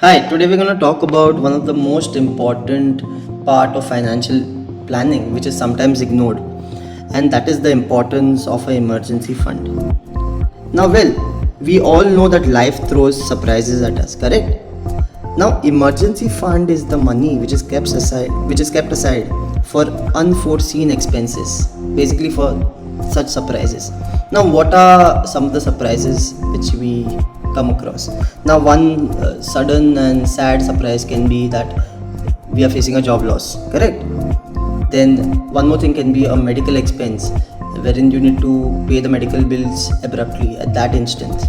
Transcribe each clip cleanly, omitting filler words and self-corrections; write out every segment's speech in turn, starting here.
Hi, today we're going to talk about one of the most important part of financial planning which is sometimes ignored, and that is the importance of an emergency fund. Now, we all know that life throws surprises at us, correct? Now, emergency fund is the money which is kept aside for unforeseen expenses, basically for such surprises. Now, what are some of the surprises which we come across? Now, one sudden and sad surprise can be that we are facing a job loss, correct? Then one more thing can be a medical expense, wherein you need to pay the medical bills abruptly at that instant.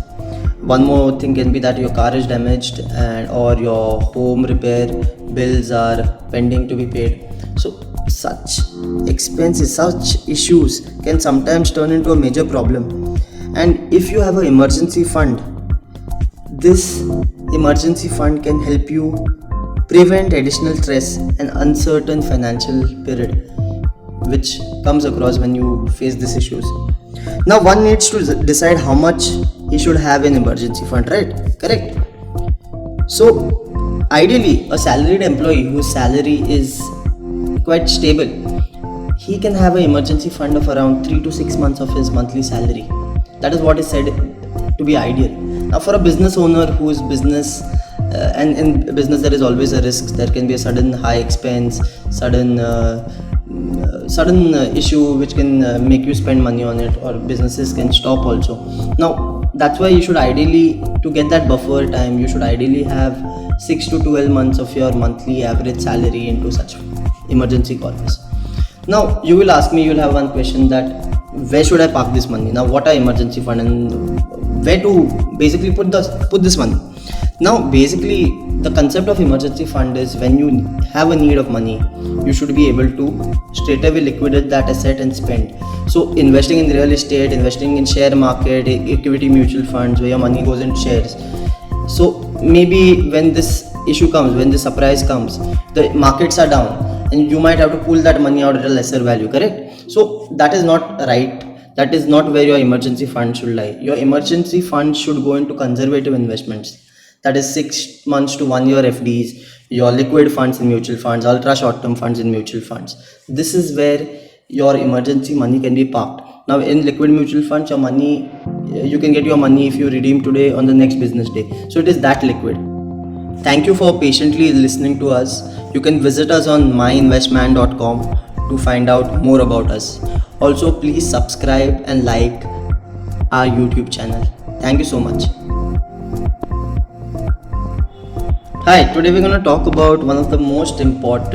One more thing can be that your car is damaged and or your home repair bills are pending to be paid. So such expenses, such issues can sometimes turn into a major problem. And if you have an emergency fund, this emergency fund can help you prevent additional stress and uncertain financial period which comes across when you face these issues. Now one needs to decide how much he should have in emergency fund, right? Correct. So ideally a salaried employee whose salary is quite stable, he can have an emergency fund of around 3 to 6 months of his monthly salary. That is what is said to be ideal. Now for a business owner whose business and in business there is always a risk. There can be a sudden high expense, sudden issue which can make you spend money on it, or businesses can stop also. Now that's why you should ideally, to get that buffer time, you should ideally have 6 to 12 months of your monthly average salary into such emergency corpus. Now you will ask me, you will have one question, that where should I park this money? Now what are emergency fund and where to basically put this money? Now basically the concept of emergency fund is when you have a need of money, you should be able to straight away liquidate that asset and spend. So investing in real estate, investing in share market, equity mutual funds where your money goes in shares. So maybe when this issue comes, when the surprise comes, the markets are down and you might have to pull that money out at a lesser value, correct? So that is not right. That is not where your emergency fund should lie. Your emergency fund should go into conservative investments, that is 6 months to 1 year FDs, your liquid funds in mutual funds, ultra short term funds in mutual funds. This is where your emergency money can be parked. Now in liquid mutual funds, your money, you can get your money if you redeem today on the next business day. So it is that liquid. Thank you for patiently listening to us. You can visit us on myinvestman.com to find out more about us. Also, please subscribe and like our YouTube channel. Thank you so much. Hi, today we're going to talk about one of the most important